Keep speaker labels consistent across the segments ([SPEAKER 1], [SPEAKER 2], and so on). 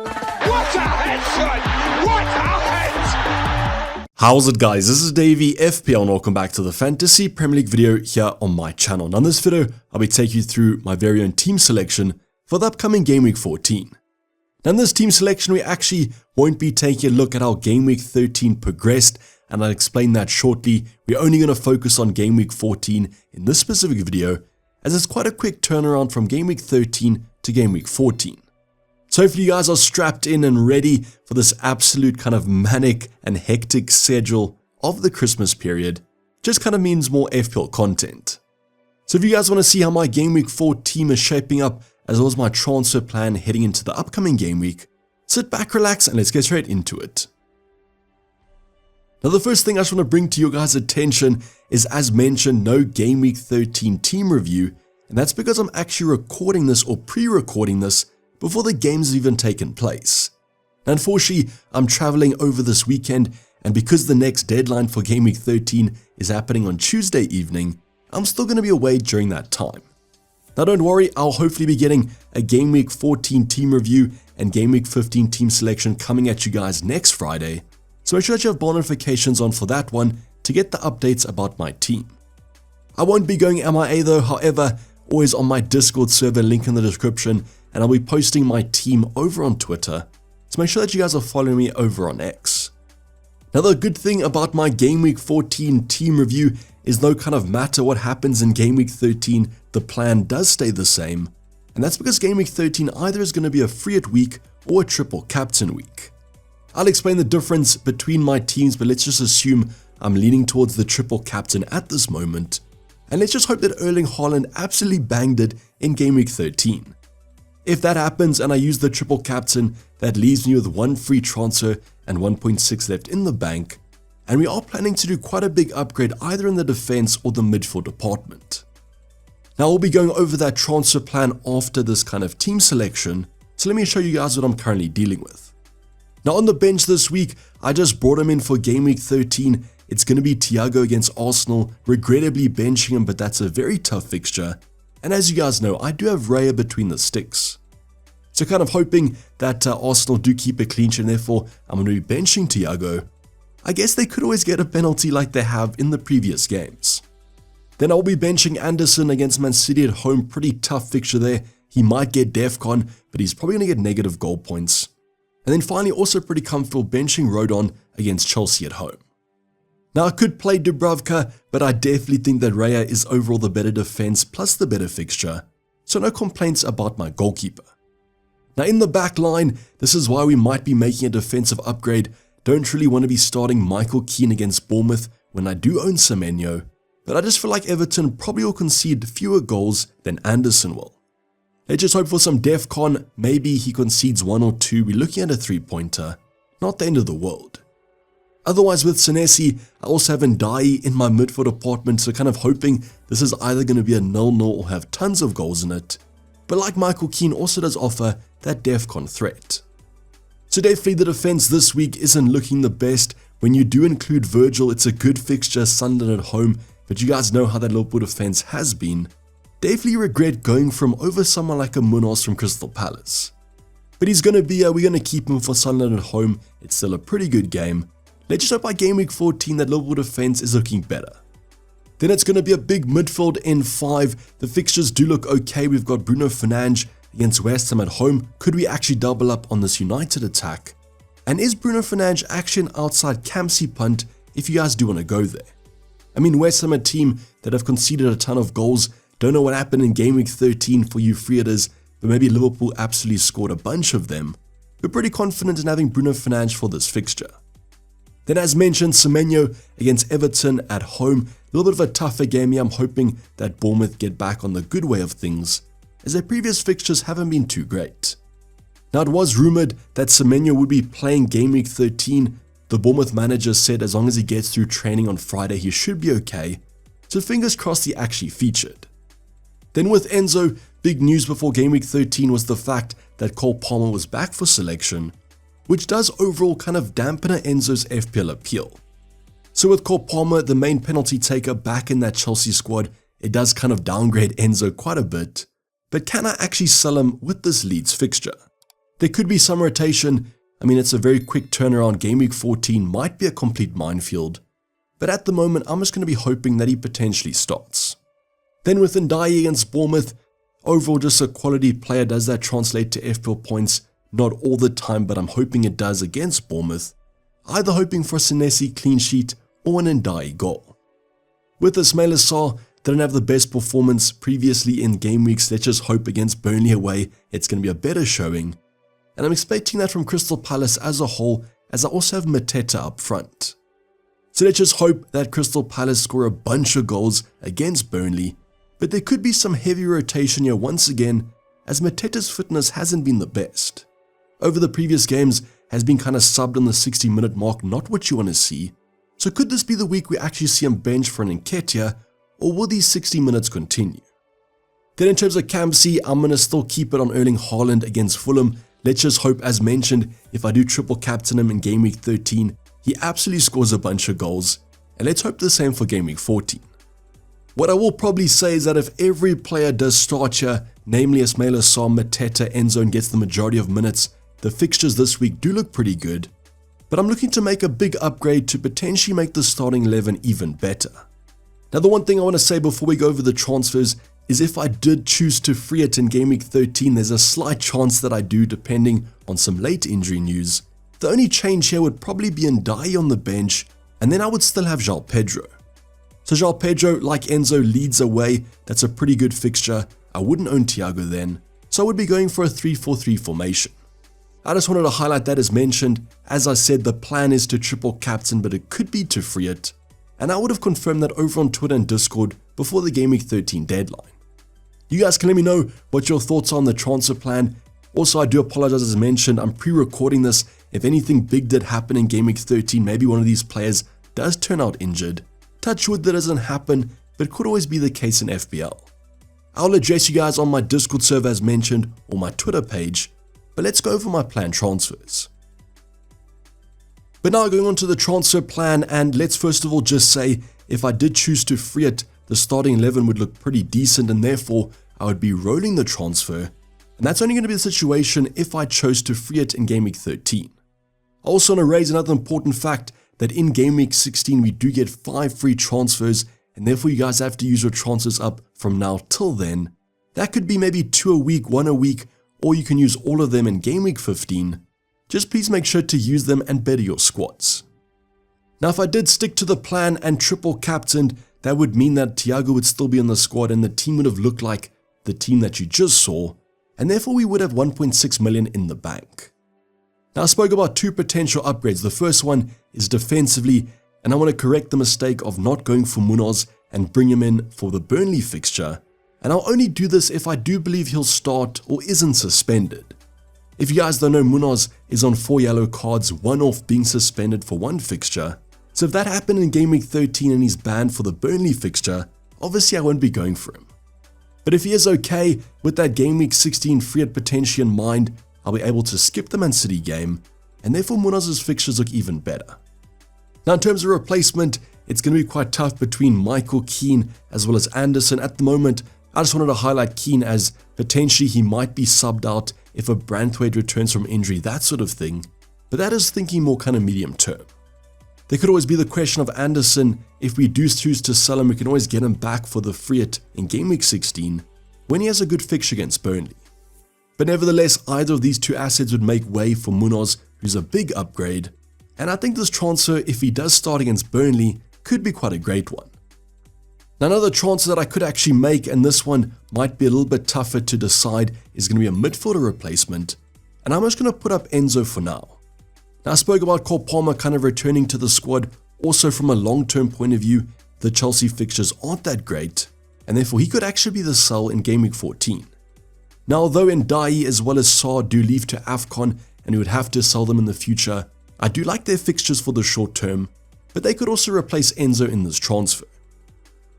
[SPEAKER 1] What a headshot! What a head!
[SPEAKER 2] How's it, guys? This is Dayvy, FPL, and welcome back to the Fantasy Premier League video here on my channel. Now in this video, I'll be taking you through my very own team selection for the upcoming Game Week 14. Now in this team selection, we actually won't be taking a look at how Game Week 13 progressed, and I'll explain that shortly. We're only going to focus on Game Week 14 in this specific video, as it's quite a quick turnaround from Game Week 13 to Game Week 14. So hopefully you guys are strapped in and ready for this absolute kind of manic and hectic schedule of the Christmas period. Just kind of means more FPL content. So if you guys want to see how my Game Week 4 team is shaping up, as well as my transfer plan heading into the upcoming game week, sit back, relax, and let's get straight into it. Now the first thing I just want to bring to your guys' attention is, as mentioned, no Game Week 13 team review, and that's because I'm actually recording this or pre-recording this before the games have even taken place. Unfortunately, I'm traveling over this weekend, and because the next deadline for Game Week 13 is happening on Tuesday evening, I'm still going to be away during that time. Now don't worry, I'll hopefully be getting a Game Week 14 team review and Game Week 15 team selection coming at you guys next Friday, so make sure that you have bell notifications on for that one to get the updates about my team. I won't be going MIA though, however, always on my Discord server, link in the description, and I'll be posting my team over on Twitter, so make sure that you guys are following me over on X. Now the good thing about my Game Week 14 team review is no kind of matter what happens in Game Week 13, the plan does stay the same, and that's because Game Week 13 either is going to be a free hit week or a triple captain week. I'll explain the difference between my teams, but let's just assume I'm leaning towards the triple captain at this moment, and let's just hope that Erling Haaland absolutely banged it in Game Week 13. If that happens and I use the triple captain, that leaves me with one free transfer and 1.6 left in the bank, and we are planning to do quite a big upgrade either in the defense or the midfield department. Now we'll be going over that transfer plan after this kind of team selection, so let me show you guys what I'm currently dealing with. Now on the bench this week, I just brought him in for Game Week 13. It's going to be Thiago against Arsenal, regrettably benching him, but that's a very tough fixture. And as you guys know, I do have Raya between the sticks. So kind of hoping that Arsenal do keep a clean sheet, and therefore I'm going to be benching Thiago. I guess they could always get a penalty like they have in the previous games. Then I'll be benching Anderson against Man City at home, pretty tough fixture there. He might get DEFCON, but he's probably going to get negative goal points. And then finally also pretty comfortable benching Rodon against Chelsea at home. Now I could play Dubravka, but I definitely think that Raya is overall the better defense plus the better fixture, so no complaints about my goalkeeper. Now in the back line, this is why we might be making a defensive upgrade. Don't really want to be starting Michael Keane against Bournemouth when I do own Semenyo, but I just feel like Everton probably will concede fewer goals than Anderson will. Let's just hope for some DEFCON, maybe he concedes 1 or 2, we're looking at a 3-pointer, not the end of the world. Otherwise with Senesi, I also have Ndai in my midfield department, so kind of hoping this is either going to be a 0-0 or have tons of goals in it, but like Michael Keane also does offer that DEFCON threat. So definitely the defense this week isn't looking the best. When you do include Virgil, it's a good fixture, Sunderland at home, but you guys know how that Liverpool defense has been. Definitely regret going from over someone like a Munoz from Crystal Palace. But he's going to be, we're going to keep him for Sunderland at home. It's still a pretty good game. Let's just hope by Game Week 14 that Liverpool defense is looking better. Then it's going to be a big midfield in 5. The fixtures do look okay. We've got Bruno Fernandes against West Ham at home. Could we actually double up on this United attack? And is Bruno Fernandes actually an outside Campsey punt if you guys do want to go there? I mean, West Ham, a team that have conceded a ton of goals. Don't know what happened in Game Week 13 for you Frieders, but maybe Liverpool absolutely scored a bunch of them. We're pretty confident in having Bruno Fernandes for this fixture. Then as mentioned, Semenyo against Everton at home. A little bit of a tougher game here. I'm hoping that Bournemouth get back on the good way of things, as their previous fixtures haven't been too great. Now it was rumoured that Semenyo would be playing Game Week 13. The Bournemouth manager said as long as he gets through training on Friday, he should be okay. So fingers crossed he actually featured. Then with Enzo, big news before Game Week 13 was the fact that Cole Palmer was back for selection, which does overall kind of dampen Enzo's FPL appeal. So with Cole Palmer, the main penalty taker, back in that Chelsea squad, it does kind of downgrade Enzo quite a bit. But can I actually sell him with this Leeds fixture? There could be some rotation. I mean, it's a very quick turnaround. Game week 14 might be a complete minefield. But at the moment, I'm just going to be hoping that he potentially starts. Then with Dayvy against Bournemouth, overall just a quality player. Does that translate to FPL points? Not all the time, but I'm hoping it does against Bournemouth. Either hoping for a Senesi clean sheet or an Dayvy goal. With Ismail Assar, didn't have the best performance previously in game weeks. Let's just hope against Burnley away it's going to be a better showing. And I'm expecting that from Crystal Palace as a whole, as I also have Mateta up front. So let's just hope that Crystal Palace score a bunch of goals against Burnley, but there could be some heavy rotation here once again, as Mateta's fitness hasn't been the best. Over the previous games, has been kind of subbed on the 60-minute mark, not what you want to see. So could this be the week we actually see him bench for an Nketiah, or will these 60 minutes continue? Then in terms of Campsy, I'm going to still keep it on Erling Haaland against Fulham. Let's just hope, as mentioned, if I do triple captain him in game week 13, he absolutely scores a bunch of goals, and let's hope the same for game week 14. What I will probably say is that if every player does start here, namely Ismail Assar, Mateta, Enzo, and gets the majority of minutes, the fixtures this week do look pretty good, but I'm looking to make a big upgrade to potentially make the starting 11 even better. Now the one thing I want to say before we go over the transfers is if I did choose to free it in game week 13, there's a slight chance that I do depending on some late injury news. The only change here would probably be Dayvy on the bench, and then I would still have João Pedro. So João Pedro, like Enzo, leads away. That's a pretty good fixture. I wouldn't own Thiago then, so I would be going for a 3-4-3 formation. I just wanted to highlight that as mentioned. As I said, the plan is to triple captain, but it could be to free it. And I would have confirmed that over on Twitter and Discord before the Game Week 13 deadline. You guys can let me know what your thoughts are on the transfer plan. Also, I do apologize as mentioned, I'm pre-recording this. If anything big did happen in Game Week 13, maybe one of these players does turn out injured. Touch wood that doesn't happen, but could always be the case in FPL. I'll address you guys on my Discord server as mentioned, or my Twitter page. But let's go over my planned transfers. But now going on to the transfer plan, and let's first of all just say, if I did choose to free it, the starting 11 would look pretty decent, and therefore I would be rolling the transfer, and that's only going to be the situation if I chose to free it in Game Week 13. I also want to raise another important fact that in Game Week 16 we do get 5 free transfers, and therefore you guys have to use your transfers up from now till then. That could be maybe 2 a week, 1 a week, or you can use all of them in Game Week 15. Just please make sure to use them and better your squads. Now if I did stick to the plan and triple captained, that would mean that Thiago would still be in the squad and the team would have looked like the team that you just saw, and therefore we would have 1.6 million in the bank. Now I spoke about 2 potential upgrades. The first one is defensively, and I want to correct the mistake of not going for Munoz and bring him in for the Burnley fixture. And I'll only do this if I do believe he'll start or isn't suspended. If you guys don't know, Munoz is on 4 yellow cards, 1 off being suspended for 1 fixture. So if that happened in Game Week 13 and he's banned for the Burnley fixture, obviously I won't be going for him. But if he is okay with that Game Week 16 free hit potential in mind, I'll be able to skip the Man City game, and therefore Munoz's fixtures look even better. Now in terms of replacement, it's going to be quite tough between Michael Keane as well as Anderson. At the moment, I just wanted to highlight Keane as potentially he might be subbed out if a Branthwaite returns from injury, that sort of thing. But that is thinking more kind of medium term. There could always be the question of Anderson. If we do choose to sell him, we can always get him back for the free hit in Game Week 16 when he has a good fixture against Burnley. But nevertheless, either of these 2 assets would make way for Munoz, who's a big upgrade. And I think this transfer, if he does start against Burnley, could be quite a great one. Now another transfer that I could actually make, and this one might be a little bit tougher to decide, is going to be a midfielder replacement, and I'm just going to put up Enzo for now. Now I spoke about Cole Palmer kind of returning to the squad. Also from a long-term point of view, the Chelsea fixtures aren't that great, and therefore he could actually be the sell in Game Week 14. Now although Dayvy as well as Sarr do leave to AFCON and we would have to sell them in the future, I do like their fixtures for the short term, but they could also replace Enzo in this transfer.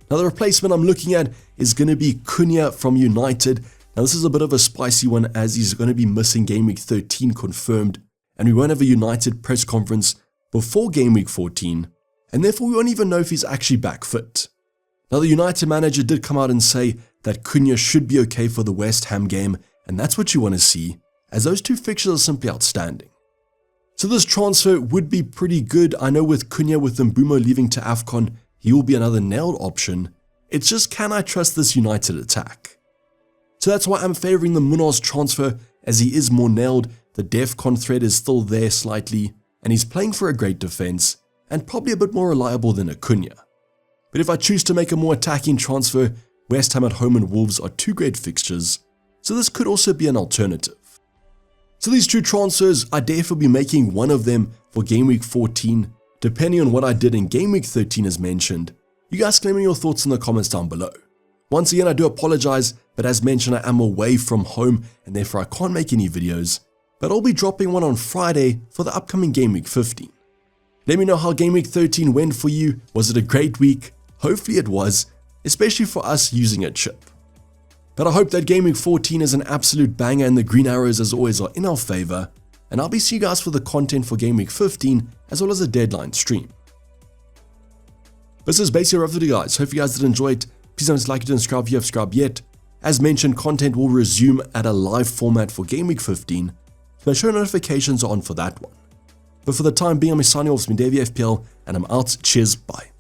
[SPEAKER 2] Now the replacement I'm looking at is going to be Cunha from United. Now this is a bit of a spicy one as he's going to be missing Game Week 13 confirmed, and we won't have a United press conference before Game Week 14, and therefore we won't even know if he's actually back fit. Now the United manager did come out and say that Cunha should be okay for the West Ham game, and that's what you want to see. as those two fixtures are simply outstanding. So this transfer would be pretty good. I know with Cunha with Mbumo leaving to AFCON, he will be another nailed option. It's just, can I trust this United attack? So that's why I'm favouring the Munoz transfer, as he is more nailed, the DEFCON thread is still there slightly, and he's playing for a great defence, and probably a bit more reliable than Cunha. But if I choose to make a more attacking transfer, West Ham at home and Wolves are two great fixtures, so this could also be an alternative. So these two transfers, I dare be making one of them for Game Week 14, depending on what I did in Game Week 13 as mentioned. You guys can let me know your thoughts in the comments down below. Once again, I do apologize, but as mentioned, I am away from home and therefore I can't make any videos, but I'll be dropping one on Friday for the upcoming Game Week 15. Let me know how Game Week 13 went for you. Was it a great week? Hopefully it was, especially for us using a chip. But I hope that Game Week 14 is an absolute banger and the green arrows as always are in our favor, and I'll be seeing you guys for the content for Game Week 15 as well as a deadline stream. This is basically a video, guys. Hope you guys did enjoy it. Please don't dislike it and subscribe if you have subscribed yet. As mentioned, content will resume at a live format for Game Week 15, so make sure notifications are on for that one. But for the time being, I'm signing off. It's been Dayvy FPL, and I'm out. Cheers, bye.